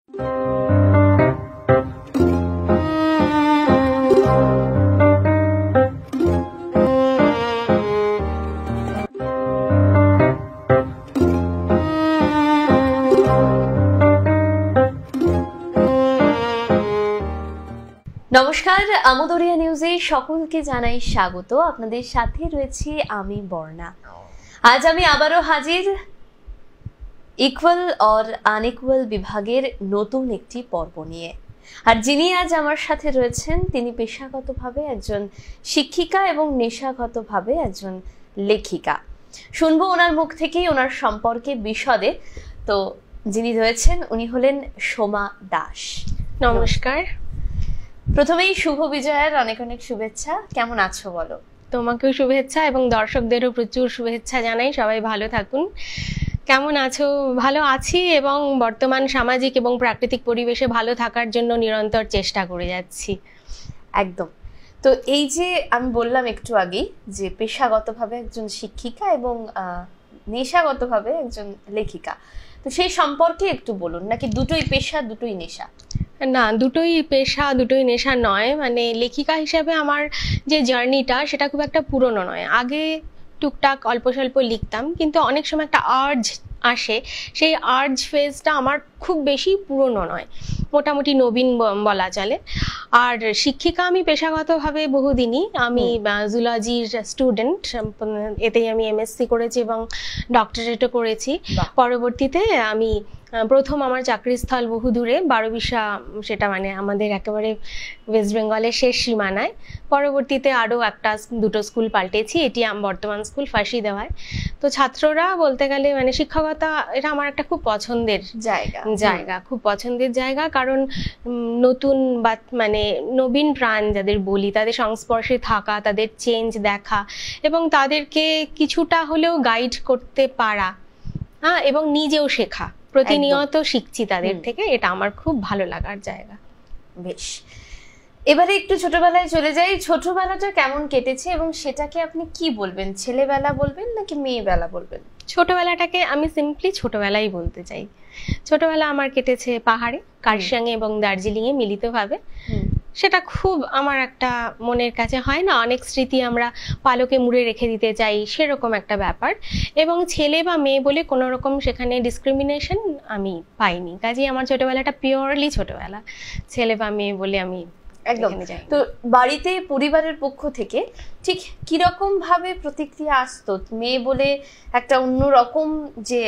নমস্কার, আমোদরিয়া নিউজে সকলকে জানাই স্বাগত। আপনাদের সাথে রয়েছি আমি বর্ণা। আজ আমি আবারও হাজির ইকুয়াল অর আনইকুয়াল বিভাগের নতুন একটি পর্ব নিয়ে। আর যিনি আজ আমার সাথে রয়েছেন তিনি পেশাগতভাবে একজন শিক্ষিকা এবং নেশাগতভাবে একজন লেখিকা। শুনবো ওনার মুখ থেকেই ওনার সম্পর্কে বিশদে। তো যিনি রয়েছেন উনি হলেন সোমা দাস। নমস্কার। প্রথমেই শুভ বিজয়ার অনেক অনেক শুভেচ্ছা। কেমন আছো বলো? তোমাকেও শুভেচ্ছা এবং দর্শকদেরও প্রচুর শুভেচ্ছা জানাই। সবাই ভালো থাকুন। কেমন আছো? ভালো আছি এবং বর্তমান সামাজিক এবং প্রাকৃতিক পরিবেশে ভালো থাকার জন্য নিরন্তর চেষ্টা করে যাচ্ছি। একদম। তো এই যে আমি বললাম একটু আগেই যে পেশাগতভাবে একজন শিক্ষিকা এবং নেশাগতভাবে একজন লেখিকা, তো সেই সম্পর্কে একটু বলুন। নাকি দুটোই পেশা দুটোই নেশা? না, দুটোই পেশা দুটোই নেশা নয়। মানে লেখিকা হিসেবে আমার যে জার্নিটা সেটা খুব একটা পুরনো নয়। আগে টুকটাক অল্প স্বল্প লিখতাম, কিন্তু অনেক সময় একটা আর্জ আসে, সেই আর্জ ফেজটা আমার খুব বেশি পুরনো নয়, মোটামুটি নবীন বলা চলে। আর শিক্ষিকা আমি পেশাগতভাবে বহুদিনই। আমি জুলজির স্টুডেন্ট, এতেই আমি এমএসসি করেছি এবং ডক্টরেটও করেছি। পরবর্তীতে আমি প্রথম আমার চাকরিস্থল বহু দূরে, বারোবিশা, সেটা মানে আমাদের একেবারে ওয়েস্ট বেঙ্গলের শেষ সীমানায়। পরবর্তীতে আরও দুটো স্কুল পাল্টেছি, এটি বর্তমান স্কুল ফাঁসিদেওয়ায়। তো ছাত্ররা বলতে গেলে মানে শিক্ষকতা এটা আমার একটা খুব পছন্দের জায়গা, খুব পছন্দের জায়গা। কারণ নতুন বা মানে নবীন প্রাণ যাদের বলি, তাদের সংস্পর্শে থাকা, তাদের চেঞ্জ দেখা এবং তাদেরকে কিছুটা হলেও গাইড করতে পারা, এবং নিজেও শেখা, প্রতিনিয়ত শিখছি তাদের থেকে, এটা আমার খুব ভালো লাগার জায়গা। বেশ, এবারে একটু ছোটবেলায় চলে যাই। ছোটবেলাটা কেমন কেটেছে এবং সেটাকে আপনি কি বলবেন? ছেলেবেলা বলবেন নাকি মেয়েবেলা বলবেন? ছোটবেলাটাকে আমি সিম্পলি ছোটবেলাই বলতে চাই। ছোটবেলা আমার কেটেছে পাহাড়ে, কার্শিয়াংয়ে এবং দার্জিলিংয়ে মিলিতভাবে। সেটা খুব আমার একটা মনের কাছে হয় না, অনেক স্মৃতি আমরা পালকে মুড়ে রেখে দিতে চাই, সেরকম একটা ব্যাপার। এবং ছেলে বা মেয়ে বলে কোনো রকম সেখানে ডিসক্রিমিনেশন আমি পাইনি। কাজেই আমার ছোটবেলাটা পিওরলি ছোটবেলা, ছেলে বা মেয়ে বলে আমি একদম। তো বাড়িতে পরিবারের পক্ষ থেকে ঠিক কিরকম ভাবে প্রতিক্রিয়া আসতো? মেয়ে বলে একটা অন্যরকম যে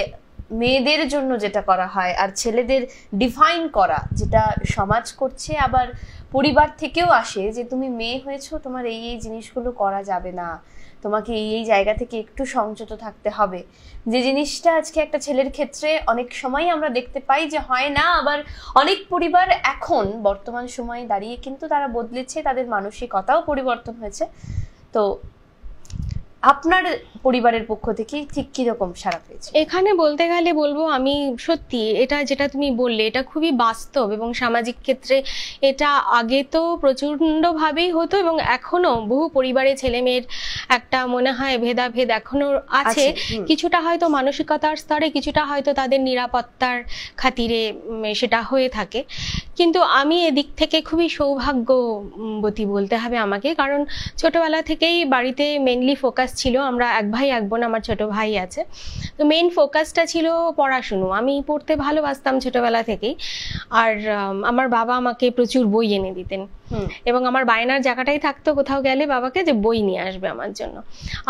মেয়েদের জন্য যেটা করা হয় আর ছেলেদের ডিফাইন করা যেটা সমাজ করছে, আবার পরিবার থেকেও আসে যে তুমি মেয়ে হয়েছো, তোমার এই এই জিনিসগুলো করা যাবে না, তোমাকে এই এই জায়গা থেকে একটু সংযত থাকতে হবে, যে জিনিসটা আজকে একটা ছেলের ক্ষেত্রে অনেক সময় আমরা দেখতে পাই যে হয় না। আবার অনেক পরিবার এখন বর্তমান সময়ে দাঁড়িয়ে কিন্তু তারা বদলেছে, তাদের মানসিকতাও পরিবর্তন হয়েছে। তো আপনার পরিবারের পক্ষ থেকে ঠিক কিরকম সাড়া পেয়েছে? এখানে বলতে গেলে বলবো আমি সত্যি এটা যেটা তুমি বললে এটা খুবই বাস্তব এবং সামাজিক ক্ষেত্রে এটা আগে তো প্রচণ্ডভাবেই হতো এবং এখনো বহু পরিবারে ছেলে মেয়ের একটা মনে হয় ভেদাভেদ এখনো আছে। কিছুটা হয়তো মানসিকতার স্তরে, কিছুটা হয়তো তাদের নিরাপত্তার খাতিরে সেটা হয়ে থাকে। কিন্তু আমি এদিক থেকে খুবই সৌভাগ্যবতী বলতে হবে আমাকে, কারণ ছোটবেলা থেকেই বাড়িতে মেনলি ফোকাস ছিল, আমরা এক ভাই এক বোন, আমার ছোট ভাই আছে, তো মেইন ফোকাসটা ছিল পড়াশুনো। আমি পড়তে ভালোবাসতাম ছোটবেলা থেকেই। আর আমার বাবা আমাকে প্রচুর বই এনে দিতেন এবং আমার বায়নার জায়গাটাই থাকতো কোথাও গেলে বাবাকে যে বই নিয়ে আসবে আমার জন্য।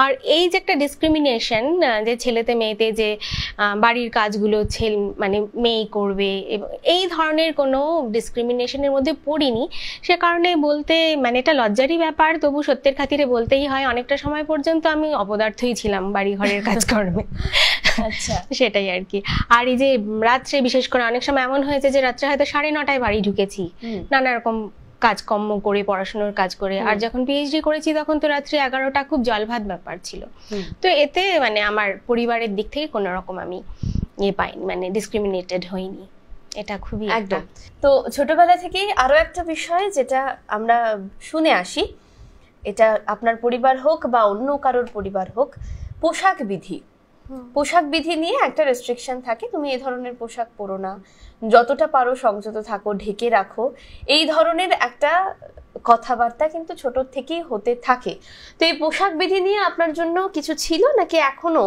আর এই যে একটা ডিসক্রিমিনেশন যে ছেলেতে মেয়েতে যে বাড়ির কাজগুলো মানে মেয়ে করবে, এবং এই ধরনের কোনো ডিসক্রিমিনেশনের মধ্যে পড়িনি। সে কারণে বলতে মানে এটা লজ্জারই ব্যাপার, তবু সত্যের খাতিরে বলতেই হয়, অনেকটা সময় পর্যন্ত আমি অপদার্থই ছিলাম বাড়ি ঘরের কাজকর্মে। আচ্ছা, সেটাই আর কি। আর এই যে রাত্রে বিশেষ করে অনেক সময় এমন হয়েছে যে রাত্রে হয়তো 9:30 বাড়ি ঢুকেছি নানা রকম কাজকর্ম করে, পড়াশোনার কাজ করে। আর যখন পিএইচডি করেছি তখন তো রাত্রি 11টা খুব জলভাত ব্যাপার ছিল। তো এতে মানে আমার পরিবারের দিক থেকে কোনো রকম আমি পাইনি, মানে ডিসক্রিমিনেটেড হইনি। এটা খুবই একদম। তো ছোটবেলা থেকেই আরো একটা বিষয় যেটা আমরা শুনে আসি, এটা আপনার পরিবার হোক বা অন্য কারোর পরিবার হোক, পোশাক বিধি পোশাক বিধি নিয়ে একটা রেস্ট্রিকশন থাকে, তুমি এই ধরনের পোশাক পরো না, যতটা পারো সংযত থাকো, ঢেকে রাখো, এই ধরনের একটা কথাবার্তা কিন্তু ছোট থেকেই হতে থাকে। তো এই পোশাক বিধি নিয়ে আপনার জন্য কিছু ছিল, নাকি এখনো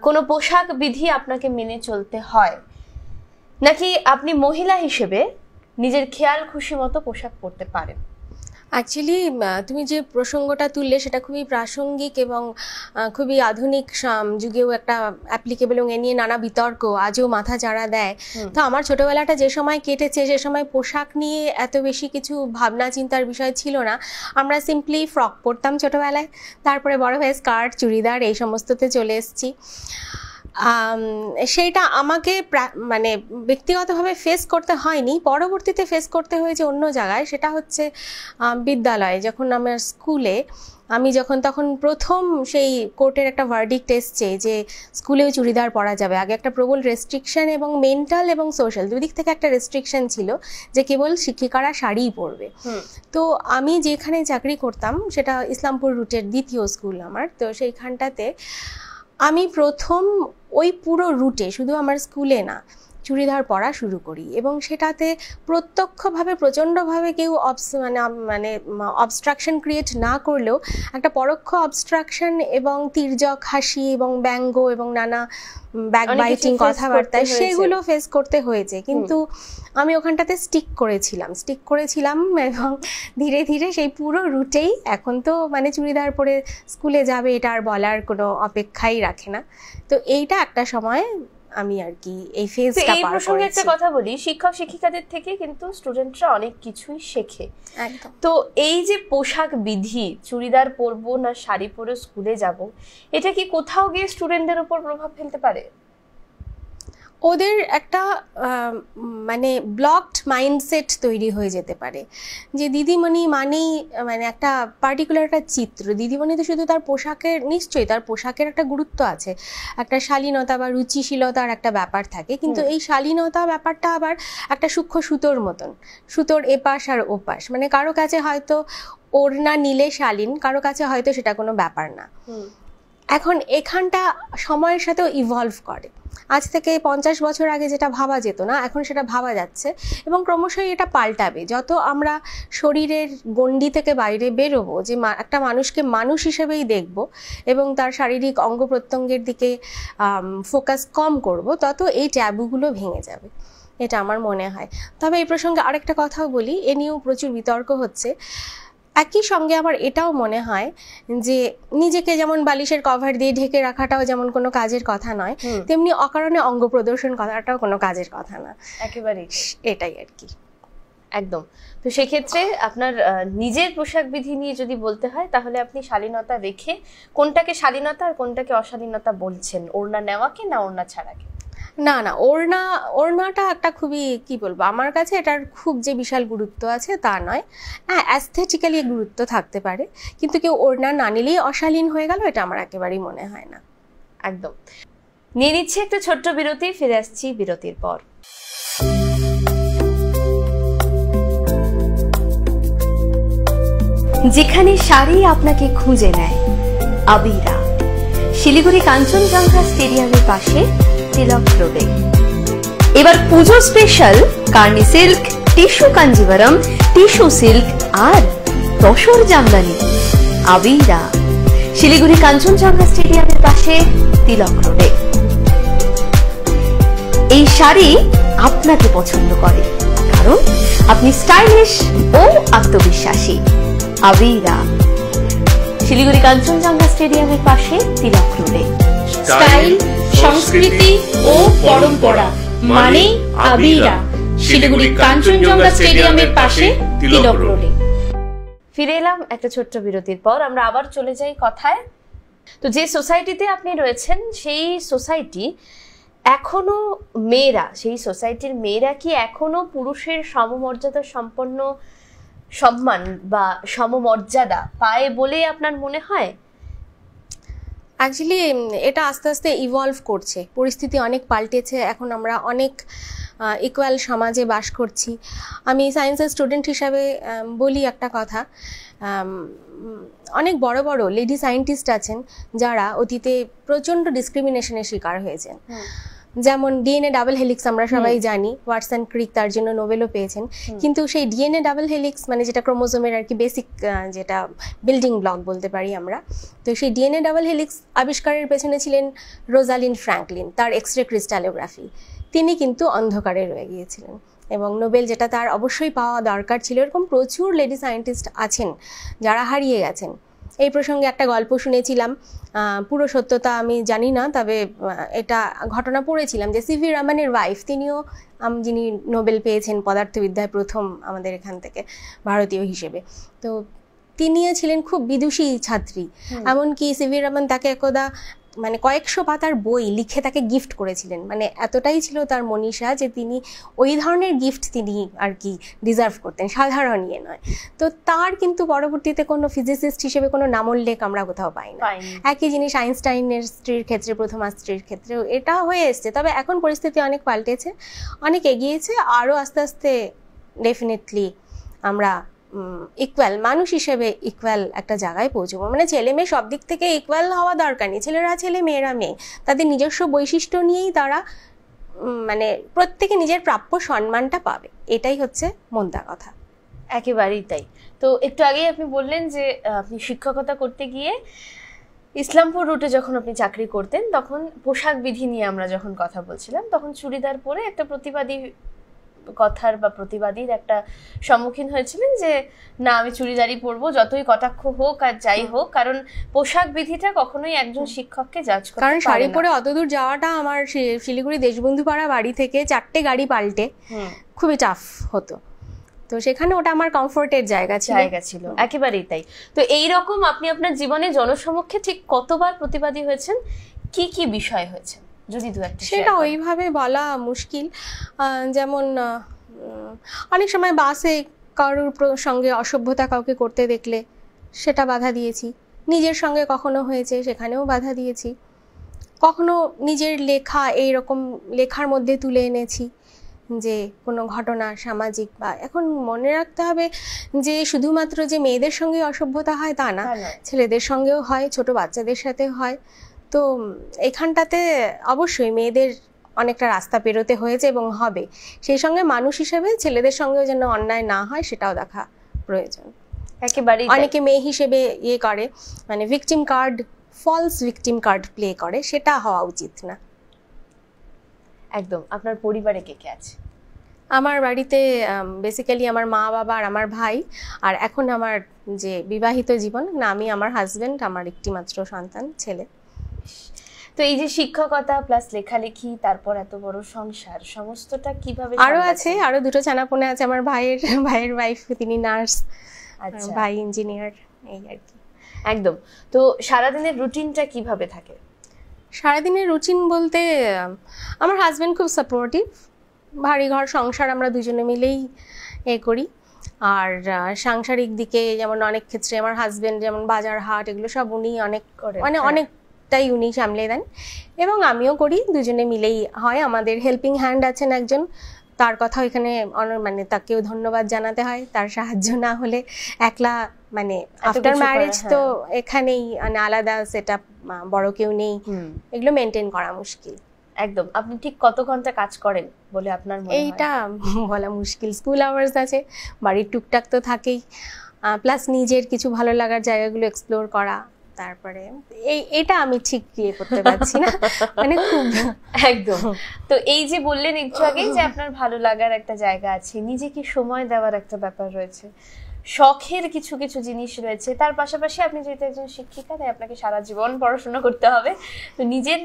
কোনো পোশাক বিধি আপনাকে মেনে চলতে হয়, নাকি আপনি মহিলা হিসেবে নিজের খেয়াল খুশি মতো পোশাক পরতে পারেন? অ্যাকচুয়ালি তুমি যে প্রসঙ্গটা তুললে সেটা খুবই প্রাসঙ্গিক এবং খুবই আধুনিক যুগেও একটা অ্যাপ্লিকেবল, এবং এ নিয়ে নানা বিতর্ক আজও মাথা চাড়া দেয়। তো আমার ছোটবেলাটা যে সময় কেটেছে, সে সময় পোশাক নিয়ে এত বেশি কিছু ভাবনা চিন্তার বিষয় ছিল না। আমরা সিম্পলি ফ্রক পরতাম ছোটবেলায়, তারপরে বড় হয়ে স্কার্ট, চুড়িদার এই সমস্ততে চলে এসেছি। সেইটা আমাকে মানে ব্যক্তিগতভাবে ফেস করতে হয়নি, পরবর্তীতে ফেস করতে হয়েছে অন্য জায়গায়। সেটা হচ্ছে বিদ্যালয়ে, যখন আমার স্কুলে আমি তখন প্রথম সেই কোর্টের একটা ভার্ডিক্ট এসছে যে স্কুলেও চুড়িদার পরা যাবে। আগে একটা প্রবল রেস্ট্রিকশন এবং মেন্টাল এবং সোশ্যাল দুই দিক থেকে একটা রেস্ট্রিকশন ছিল যে কেবল শিক্ষিকারা শাড়িই পরবে। তো আমি যেখানে চাকরি করতাম সেটা ইসলামপুর রুটের দ্বিতীয় স্কুল আমার, তো সেইখানটাতে আমি প্রথম ওই পুরো রুটে, শুধু আমার স্কুলে না, চুড়িদার পরা শুরু করি, এবং সেটাতে প্রত্যক্ষভাবে প্রচণ্ডভাবে কেউ মানে অবস্ট্রাকশন ক্রিয়েট না করলেও একটা পরোক্ষ অবস্ট্রাকশন এবং তির্যক হাসি এবং ব্যঙ্গ এবং নানা ব্যাকবাইটিং কথাবার্তায় সেগুলো ফেস করতে হয়েছে। কিন্তু আমি ওখানটাতে স্টিক করেছিলাম এবং ধীরে ধীরে সেই পুরো রুটেই এখন তো মানে চুড়িদার পরে স্কুলে যাবে এটা আর বলার কোনো অপেক্ষাই রাখে না। তো এইটা একটা সময় আমি আর কি এই ফেজটা পার করেছি। এই প্রসঙ্গে একটা কথা বলি, শিক্ষক শিক্ষিকাদের থেকে কিন্তু স্টুডেন্টরা অনেক কিছুই শেখে। একদম। তো এই যে পোশাক বিধি, চুড়িদার পরবো না শাড়ি পরে স্কুলে যাব, এটা কি কোথাও গিয়ে স্টুডেন্টদের উপর প্রভাব ফেলতে পারে? ওদের একটা মানে ব্লকড মাইন্ডসেট তৈরি হয়ে যেতে পারে যে দিদিমণি মানেই মানে একটা পার্টিকুলার একটা চিত্র। দিদিমণি তো শুধু তার পোশাকের, নিশ্চয়ই তার পোশাকের একটা গুরুত্ব আছে, একটা শালীনতা বা রুচিশীলতার একটা ব্যাপার থাকে, কিন্তু এই শালীনতা ব্যাপারটা আবার একটা সূক্ষ্ম সুতোর মতন, সুতোর এপাশ আর ওপাশ। মানে কারো কাছে হয়তো ওড়না নিলে শালীন, কারো কাছে হয়তো সেটা কোনো ব্যাপার না। এখন এখানটা সময়ের সাথেও ইভলভ করে। আজ থেকে 50 বছর আগে যেটা ভাবা যেত না, এখন সেটা ভাবা যাচ্ছে, এবং ক্রমশই এটা পাল্টাবে। যত আমরা শরীরের গণ্ডি থেকে বাইরে বেরোবো, যে একটা মানুষকে মানুষ হিসেবেই দেখব এবং তার শারীরিক অঙ্গ প্রত্যঙ্গের দিকে ফোকাস কম করব, তত এই ট্যাবুগুলো ভেঙে যাবে, এটা আমার মনে হয়। তবে এই প্রসঙ্গে আরেকটা কথাও বলি, এ নিয়েও প্রচুর বিতর্ক হচ্ছে। একই সঙ্গে আমার এটাও মনে হয় যে নিজেকে যেমন বালিশের কভার দিয়ে ঢেকে রাখাটাও যেমন কোনো কাজের কথা নয়, তেমনি অকারণে অঙ্গ প্রদর্শন করাটাও কোনো কাজের কথা না। একেবারেই এটাই আর কি। একদম। তো সেক্ষেত্রে আপনার নিজের পোশাক বিধি নিয়ে যদি বলতে হয়, তাহলে আপনি শালীনতা রেখে কোনটাকে শালীনতা আর কোনটাকে অশালীনতা বলছেন, ওড়না নেওয়াকে না ওড়না ছাড়াকে? না না, ওড়নাটা একটা খুবই, কি বলবো, আমার কাছে এটার খুব যে বিশাল গুরুত্ব আছে তা নয়। হ্যাঁ, অ্যাস্থেটিক্যালি গুরুত্ব থাকতে পারে, কিন্তু কেউ ওড়না না নিলেই অশালীন হয়ে গেল, এটা আমার একেবারেই মনে হয় না। একদম। নিয়ে নিচ্ছি একটা ছোট্ট বিরতি, ফিরে আসছি বিরতির পর। যেখানে শাড়ি আপনাকে খুঁজে নেয়, আবিরা, শিলিগুড়ি কাঞ্চনজঙ্ঘা স্টেডিয়ামের পাশে, তিলক রোডে। এবার পুজো স্পেশাল কার্নি silk, tissue Kanjeevaram, tissue silk আর তসর জামদানি। আবিরা, শিলিগুড়ি কাঞ্চনজঙ্ঘা স্টেডিয়ামের পাশে, তিলক রোডে। এই শাড়ি আপনাকে পছন্দ করে, কারণ আপনি স্টাইলিশ ও আত্মবিশ্বাসী। আবিরা, শিলিগুড়ি কাঞ্চনজঙ্ঘা স্টেডিয়ামের পাশে, তিলক রোডে। স্টাইল, সংস্কৃতি ও পরম্পরা মানে আবিরা, শিলিগুড়ি কাঞ্চনজঙ্ঘা স্টেডিয়ামের পাশে, তিলক রোডে। ফিরে এলাম একটা ছোট্ট বিরতির পর। আমরা আবার চলে যাই কথায়। তো যে সোসাইটিতে আপনি রয়েছেন, সেই সোসাইটি এখনো মেয়েরা, সেই সোসাইটির মেয়েরা কি এখনো পুরুষের সমমর্যাদা সম্পন্ন সম্মান বা সমমর্যাদা পায় বলে আপনার মনে হয়? অ্যাকচুয়ালি এটা আস্তে আস্তে ইভলভ করছে, পরিস্থিতি অনেক পাল্টেছে। এখন আমরা অনেক ইকুয়াল সমাজে বাস করছি। আমি সায়েন্সের স্টুডেন্ট হিসাবে বলি একটা কথা, অনেক বড় বড় লেডি সায়েন্টিস্ট আছেন যারা অতীতে প্রচণ্ড ডিসক্রিমিনেশনের শিকার হয়েছেন। যেমন ডিএনএ ডাবল হেলিক্স আমরা সবাই জানি, ওয়াটসন ক্রিক তার জন্য নোবেলও পেয়েছেন। কিন্তু সেই ডিএনএ ডাবল হেলিক্স মানে যেটা ক্রোমোজোমের আর কি বেসিক যেটা বিল্ডিং ব্লক বলতে পারি আমরা, তো সেই ডিএনএ ডাবল হেলিক্স আবিষ্কারের পেছনে ছিলেন রোজালিন্ড ফ্র্যাঙ্কলিন, তার এক্সরে ক্রিস্টালোগ্রাফি। তিনি কিন্তু অন্ধকারে রয়ে গিয়েছিলেন এবং নোবেল যেটা তার অবশ্যই পাওয়া দরকার ছিল। এরকম প্রচুর লেডি সায়েন্টিস্ট আছেন যারা হারিয়ে গেছেন। এই প্রসঙ্গে একটা গল্প শুনেছিলাম, পুরো সত্যতা আমি জানি না, তবে এটা ঘটনা পড়েছিলাম যে সিভি রমনের ওয়াইফ, তিনিও যিনি নোবেল পেয়েছেন পদার্থবিদ্যায় প্রথম আমাদের এখান থেকে ভারতীয় হিসেবে, তো তিনিও ছিলেন খুব বিদুষী ছাত্রী। এমনকি সিভি রমন তাকে একদা মানে কয়েকশো পাতার বই লিখে তাকে গিফট করেছিলেন। মানে এতটাই ছিল তার মনীষা যে তিনি ওই ধরনের গিফট তিনি আর কি ডিজার্ভ করতেন, সাধারণ ইয়ে নয়। তো তার কিন্তু পরবর্তীতে কোনো ফিজিসিস্ট হিসেবে কোনো নামোল্লেখ আমরা কোথাও পাই না। একই জিনিস আইনস্টাইনের স্ত্রীর ক্ষেত্রে, প্রথমা স্ত্রীর ক্ষেত্রেও এটা হয়ে এসছে। তবে এখন পরিস্থিতি অনেক পাল্টেছে, অনেক এগিয়েছে, আরও আস্তে আস্তে ডেফিনেটলি আমরা ইকুয়াল মানুষ হিসেবে ইকুয়াল একটা জায়গায় পৌঁছবো। মানে ছেলে মেয়ে সব দিক থেকে ইকুয়াল হওয়া দরকার নেই, ছেলেরা ছেলে মেয়েরা মেয়ে, তাদের নিজস্ব বৈশিষ্ট্য নিয়েই তারা মানে প্রত্যেকে নিজের প্রাপ্য সম্মানটা পাবে, এটাই হচ্ছে মোদ্দা কথা। একেবারেই তাই। তো একটু আগেই আপনি বললেন যে আপনি শিক্ষকতা করতে গিয়ে ইসলামপুর রুটে যখন আপনি চাকরি করতেন তখন পোশাক বিধি নিয়ে আমরা যখন কথা বলছিলাম তখন চুড়িদার পরে একটা প্রতিবাদীর একটা সম্মুখীন হয়েছিলেন যে না আমি চুড়িদারই পরবো যতই কটাক্ষ হোক আর যাই হোক, কারণ পোশাক বিধিটা কখনোই একজন শিক্ষককে জাজ করতে পারে না। কারণ শাড়ি পরে অতদূর যাওয়াটা আমার শিলিগুড়ি দেশবন্ধু পাড়া বাড়ি থেকে 4টে গাড়ি পাল্টে খুবই টাফ হতো, তো সেখানে ওটা আমার কমফোর্টের জায়গা ছিল। একেবারেই তাই। তো এইরকম আপনি আপনার জীবনে জনসমক্ষে ঠিক কতবার প্রতিবাদী হয়েছেন, কি কি বিষয় হয়েছে যদি দু একটা? সেটা ওইভাবে বলা মুশকিল। যেমন অনেক সময় বাসে কারোর সঙ্গে অসভ্যতা কাউকে করতে দেখলে সেটা বাধা দিয়েছি, নিজের সঙ্গে কখনো হয়েছে সেখানেও বাধা দিয়েছি, কখনো নিজের লেখা এইরকম লেখার মধ্যে তুলে এনেছি যে কোনো ঘটনা সামাজিক। বা এখন মনে রাখতে হবে যে শুধুমাত্র যে মেয়েদের সঙ্গে অসভ্যতা হয় তা না, ছেলেদের সঙ্গেও হয়, ছোট বাচ্চাদের সাথে হয়। তো এখানটাতে অবশ্যই মেয়েদের অনেকটা রাস্তা পেরোতে হয়েছে এবং হবে, সেই সঙ্গে মানুষ হিসেবে ছেলেদের সঙ্গেও যেন অন্যায় না হয় সেটাও দেখা প্রয়োজন। একেবারেই অনেকে মেয়ে হিসেবে ইয়ে করে, মানে victim card, false victim card play করে, সেটা হওয়া উচিত না। একদম। আপনার পরিবারে কে কে আছে? আমার বাড়িতে বেসিক্যালি আমার মা বাবা আর আমার ভাই, আর এখন আমার যে বিবাহিত জীবন না, আমি, আমার হাজবেন্ড, আমার একটি মাত্র সন্তান ছেলে। তো এই যে শিক্ষকতা প্লাস লেখালেখি তারপর এত বড় সংসার, সমস্তটা কিভাবে? আরো আছে, আরো 2টো ছানাপোনা আছে। আমার ভাইয়ের ওয়াইফ তিনি নার্স, ভাই ইঞ্জিনিয়ার, এই আর কি। একদম। তো সারাদিনের রুটিনটা কিভাবে থাকে? সারাদিনের রুটিন বলতে আমার হাজবেন্ড খুব সাপোর্টিভ, বাড়ি ঘর সংসার আমরা দুজনে মিলেই করি। আর সাংসারিক দিকে যেমন অনেক ক্ষেত্রে আমার হাজবেন্ড যেমন বাজার হাট এগুলো সব উনি অনেক মানে অনেকটাই উনি সামলে দেন, এবং আমিও করি, দুজনে মিলেই হয়। আমাদের হেল্পিং হ্যান্ড আছেন একজন, তার কথা এখানে মানে তাকেও ধন্যবাদ জানাতে হয়, তার সাহায্য না হলে একলা মানে আফটার ম্যারেজ তো এখানেই মানে আলাদা সেটআপ, বড় কেউ নেই, এগুলো মেনটেন করা মুশকিল। একদম। আপনি ঠিক কত ঘন্টা কাজ করেন বলে আপনার মনে হয়? এইটা বলা মুশকিল। স্কুল আওয়ার্স আছে, বাড়ির টুকটাক তো থাকেই, প্লাস নিজের কিছু ভালো লাগার জায়গাগুলো এক্সপ্লোর করা, তারপরে এটা আমি ঠিক ইয়ে করতে পারছি না মানে খুব। একদম। তো এই যে বললেন একটু আগে যে আপনার ভালো লাগার একটা জায়গা আছে, নিজেকে সময় দেওয়ার একটা ব্যাপার রয়েছে, শখের কিছু কিছু জিনিস রয়েছে, তার পাশাপাশি আপনি যেহেতু একজন শিক্ষিকা তাই আপনাকে সারা জীবন পড়াশোনা করতে হবে, তো নিজের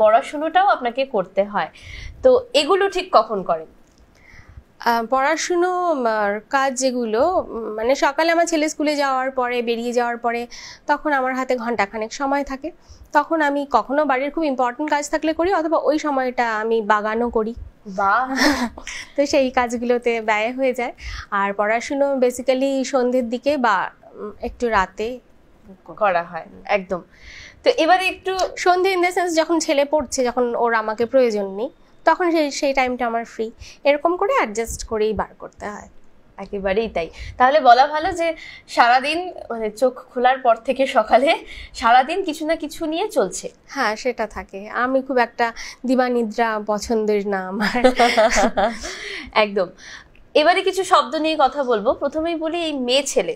পড়াশোনাটাও আপনাকে করতে হয়। তো এগুলো ঠিক কখন করেন? পড়াশুনো কাজ যেগুলো মানে সকালে আমার ছেলে স্কুলে যাওয়ার পরে, বেরিয়ে যাওয়ার পরে, তখন আমার হাতে ঘন্টাখানেক সময় থাকে, তখন আমি কখনো বাড়ির খুব ইম্পর্টেন্ট কাজ থাকলে করি, অথবা ওই সময়টা আমি বাগানও করি। তো সেই কাজগুলোতে ব্যয় হয়ে যায়। আর পড়াশুনো বেসিক্যালি সন্ধ্যের দিকে বা একটু রাতে করা হয়। একদম। তো এবারে একটু সন্ধ্যে ইন দ্য সেন্স যখন ছেলে পড়ছে, যখন ওর আমাকে প্রয়োজন নেই, তখন সেই টাইমটা আমার ফ্রি, এরকম করে অ্যাডজাস্ট করেই বার করতে হয়। একেবারেই তাই। তাহলে বলা ভালো যে সারাদিন মানে চোখ খোলার পর থেকে সকালে সারাদিন কিছু না কিছু নিয়ে চলছে। হ্যাঁ, সেটা থাকে। আমি খুব একটা দিবানিদ্রা পছন্দের না আমার। একদম। এবারে কিছু শব্দ নিয়ে কথা বলবো। প্রথমেই বলি, এই মেয়ে ছেলে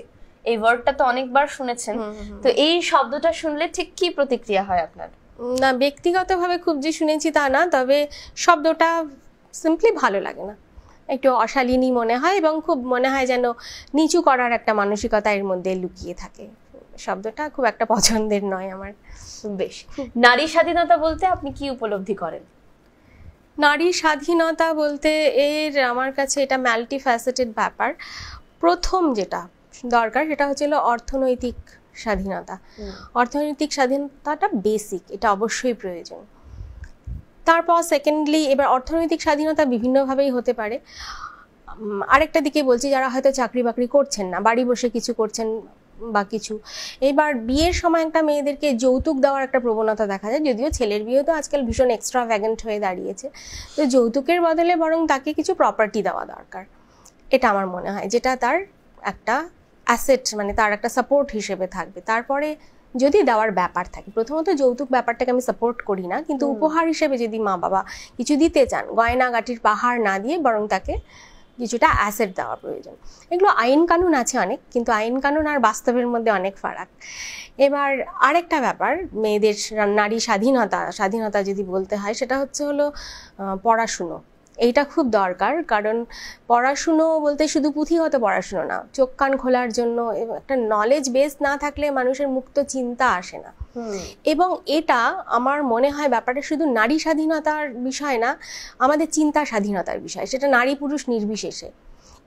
এই ওয়ার্ডটা তো অনেকবার শুনেছেন, তো এই শব্দটা শুনলে ঠিক কি প্রতিক্রিয়া হয় আপনার? না, ব্যক্তিগতভাবে খুব যে শুনেছি তা না, তবে শব্দটা সিম্পলি ভালো লাগে না, একটু অশালীনই মনে হয় এবং খুব মনে হয় যেন নিচু করার একটা মানসিকতা এর মধ্যে লুকিয়ে থাকে। শব্দটা খুব একটা পছন্দের নয় আমার। বেশ, নারী স্বাধীনতা বলতে আপনি কি উপলব্ধি করেন? নারী স্বাধীনতা বলতে আমার কাছে এটা মাল্টি ফ্যাসেটেড ব্যাপার। প্রথম যেটা দরকার সেটা হচ্ছিল অর্থনৈতিক স্বাধীনতা। অর্থনৈতিক স্বাধীনতাটা বেসিক, এটা অবশ্যই প্রয়োজন। তারপর সেকেন্ডলি, এবার অর্থনৈতিক স্বাধীনতা বিভিন্নভাবেই হতে পারে। আরেকটা দিকে বলছি, যারা হয়তো চাকরি বাকরি করছেন না, বাড়ি বসে কিছু করছেন বা কিছু, এবার বিয়ের সময় একটা মেয়েদেরকে যৌতুক দেওয়ার একটা প্রবণতা দেখা যায়, যদিও ছেলের বিয়ে তো আজকাল ভীষণ এক্সট্রাভ্যাগেন্ট হয়ে দাঁড়িয়েছে। তো যৌতুকের বদলে বরং তাকে কিছু প্রপার্টি দেওয়া দরকার, এটা আমার মনে হয়, যেটা তার একটা অ্যাসেট, মানে তার একটা সাপোর্ট হিসেবে থাকবে। তারপরে যদি দেওয়ার ব্যাপার থাকে, প্রথমত যৌতুক ব্যাপারটাকে আমি সাপোর্ট করি না, কিন্তু উপহার হিসেবে যদি মা বাবা কিছু দিতে চান, গয়নাগাটির পাহাড় না দিয়ে বরং তাকে কিছুটা অ্যাসেট দেওয়া প্রয়োজন। এগুলো আইন কানুন আছে অনেক, কিন্তু আইন কানুন আর বাস্তবের মধ্যে অনেক ফারাক। এবার আরেকটা ব্যাপার, মেয়েদের নারী স্বাধীনতা যদি বলতে হয়, সেটা হলো পড়াশুনো। এইটা খুব দরকার, কারণ পড়াশুনো বলতে শুধু পুঁথিগত পড়াশুনো না, চোখ কান খোলার জন্য একটা নলেজ বেস না থাকলে মানুষের মুক্ত চিন্তা আসে না। এবং এটা আমার মনে হয় ব্যাপারটা শুধু নারী স্বাধীনতার বিষয় না, আমাদের চিন্তা স্বাধীনতার বিষয়, সেটা নারী পুরুষ নির্বিশেষে।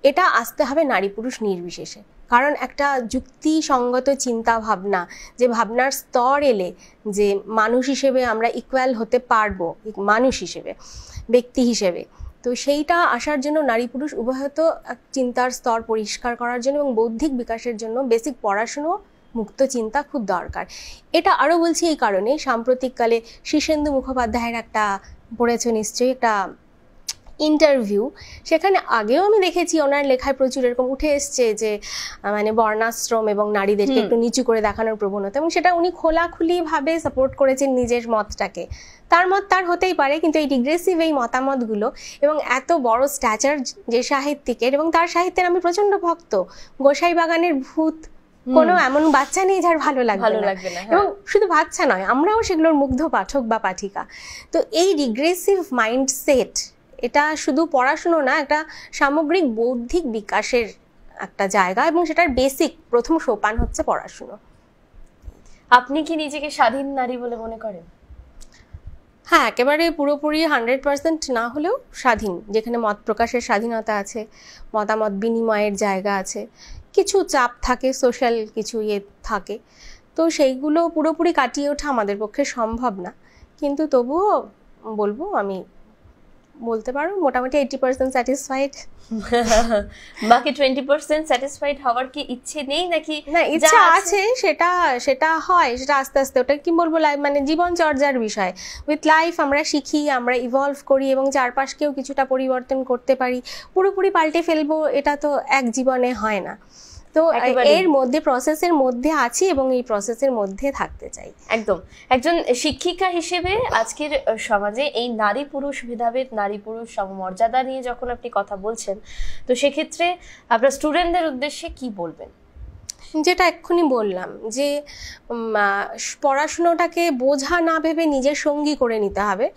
এটা আসতে হবে নারী পুরুষ নির্বিশেষে, কারণ একটা যুক্তিসঙ্গত চিন্তা ভাবনা, যে ভাবনার স্তর এলে যে মানুষ হিসেবে আমরা ইকুয়াল হতে পারবো, মানুষ হিসেবে, ব্যক্তি হিসেবে, তো সেইটা আসার জন্য নারী পুরুষ উভয়ত চিন্তার স্তর পরিষ্কার করার জন্য এবং বৌদ্ধিক বিকাশের জন্য বেসিক পড়াশুনো, মুক্ত চিন্তা খুব দরকার। এটা আরও বলছি এই কারণে, সাম্প্রতিককালে শীর্ষেন্দু মুখোপাধ্যায়ের একটা পড়েছো নিশ্চয়ই, একটা ইন্টারভিউ, সেখানে আগেও আমি দেখেছি ওনার লেখায় প্রচুর এরকম উঠে এসছে যে মানে বর্ণাশ্রম এবং নারীদেরকে একটু নিচু করে দেখানোর প্রবণতা, এবং সেটা উনি খোলাখুলিভাবে সাপোর্ট করেছেন নিজের মতটাকে। তার মত তার হতেই পারে, কিন্তু এই ডিগ্রেসিভ এই মতামতগুলো এবং এত বড় স্ট্যাচার যে সাহিত্যিকের, এবং তার সাহিত্যের আমি প্রচন্ড ভক্ত, গোসাই বাগানের ভূত, কোনো এমন বাচ্চা নেই যার ভালো লাগবে না, এবং শুধু বাচ্চা নয়, আমরাও সেগুলোর মুগ্ধ পাঠক বা পাঠিকা। তো এই ডিগ্রেসিভ মাইন্ডসেট, এটা শুধু পড়াশুনো না, একটা সামগ্রিক বৌদ্ধিক বিকাশের একটা জায়গা, এবং সেটার বেসিক প্রথম সোপান হচ্ছে পড়াশুনো। আপনি কি নিজেকে স্বাধীন নারী বলে মনে করেন? হ্যাঁ, একেবারে পুরোপুরি 100% না হলেও স্বাধীন, যেখানে মত প্রকাশের স্বাধীনতা আছে, মতামত বিনিময়ের জায়গা আছে, কিছু চাপ থাকে, সোশ্যাল কিছু থাকে, তো সেইগুলো পুরোপুরি কাটিয়ে ওঠা আমাদের পক্ষে সম্ভব না, কিন্তু তবুও বলবো, আমি বলতে পারো মোটামুটি 80% স্যাটিসফাইড। বাকি 20% স্যাটিসফাইড হওয়ার কি ইচ্ছে নেই নাকি? না, ইচ্ছা আছে, সেটা হয়, সেটা আস্তে আস্তে, ওটা কি বলবো, মানে জীবন চর্যার বিষয়। উইথ লাইফ আমরা শিখি, আমরা ইভলভ করি এবং চারপাশকেও কিছুটা পরিবর্তন করতে পারি। পুরোপুরি পাল্টে ফেলবো এটা তো এক জীবনে হয় না, তো এর মধ্যে প্রসেসের মধ্যে আছি এবং এই প্রসেসের মধ্যে থাকতে চাই। একদম। একজন শিক্ষিকা হিসেবে আজকের সমাজে এই নারী পুরুষ ভেদাভেদ, নারী পুরুষ সমমর্যাদা নিয়ে যখন আপনি কথা বলছেন, তো সেক্ষেত্রে আপনার স্টুডেন্টদের উদ্দেশ্যে কি বলবেন? যেটা এক্ষুনি বললাম, যে পড়াশুনোটাকে বোঝা না ভেবে নিজের সঙ্গী করে নিতে হবে,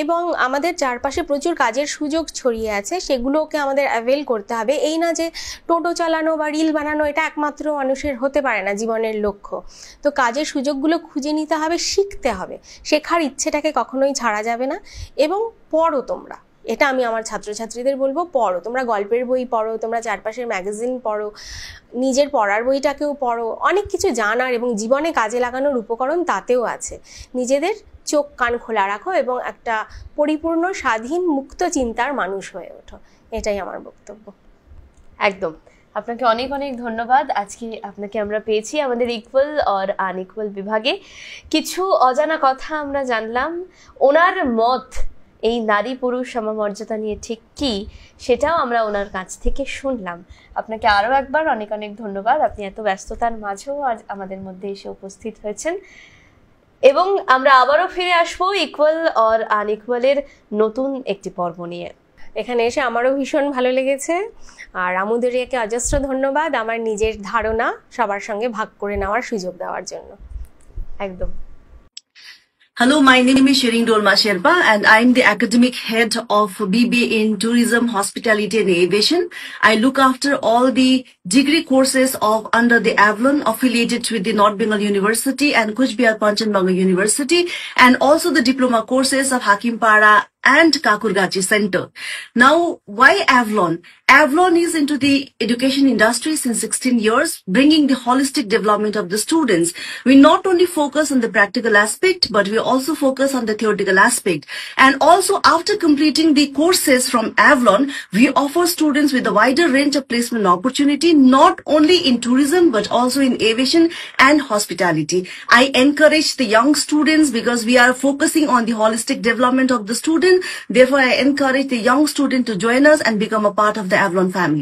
এবং আমাদের চারপাশে প্রচুর কাজের সুযোগ ছড়িয়ে আছে, সেগুলোকে আমাদের অ্যাভেল করতে হবে। এই না যে টোটো চালানো বা রিল বানানো এটা একমাত্র মানুষের হতে পারে না জীবনের লক্ষ্য, তো কাজের সুযোগগুলো খুঁজে নিতে হবে, শিখতে হবে, শেখার ইচ্ছেটাকে কখনোই ছাড়া যাবে না। এবং পড়ো তোমরা, এটা আমি আমার ছাত্রছাত্রীদের বলবো, পড়ো, তোমরা গল্পের বই পড়ো, তোমরা চারপাশের ম্যাগাজিন পড়ো, নিজের পড়ার বইটাকেও পড়ো, অনেক কিছু জানার এবং জীবনে কাজে লাগানোর উপকরণ তাতেও আছে। নিজেদের চোখ কান খোলা রাখো এবং একটা পরিপূর্ণ স্বাধীন মুক্ত চিন্তার মানুষ হয়ে ওঠো, এটাই আমার বক্তব্য। একদম। আপনাকে অনেক অনেক ধন্যবাদ। আজকে আপনাকে আমরা পেয়েছি আমাদের ইকুয়াল আর আনইকুয়াল বিভাগে। কিছু অজানা কথা আমরা জানলাম, ওনার মত এই নারী পুরুষ সমমর্যাদা নিয়ে ঠিক কি সেটাও আমরা ওনার কাছ থেকে শুনলাম। আপনাকে আরও একবার অনেক অনেক ধন্যবাদ, আপনি এত ব্যস্ততার মাঝেও আজ আমাদের মধ্যে এসে উপস্থিত হয়েছেন। এবং আমরা আবারও ফিরে আসবো ইকুয়াল অর আনইকুয়ালের নতুন একটি পর্ব নিয়ে। এখানে এসে আমারও ভীষণ ভালো লেগেছে, আর আমুদরিয়াকে অজস্র ধন্যবাদ আমার নিজের ধারণা সবার সঙ্গে ভাগ করে নেওয়ার সুযোগ দেওয়ার জন্য। একদম। Hello, my name is Shering Dolma Sherpa and I'm the academic head of BBA in Tourism, Hospitality and Aviation. I look after all the degree courses of under the Avalon affiliated with the North Bengal University and Cooch Behar Kanchanjunga University, and also the diploma courses of Hakimpara and Kakurgachi Center. Now, why Avalon? Avalon is into the education industry since 16 years, bringing the holistic development of the students. We not only focus on the practical aspect, but we also focus on the theoretical aspect. And also, after completing the courses from Avalon, we offer students with a wider range of placement opportunity, not only in tourism, but also in aviation and hospitality. I encourage the young students because we are focusing on the holistic development of the student. Therefore, I encourage the young student to join us and become a part of the Avalon family.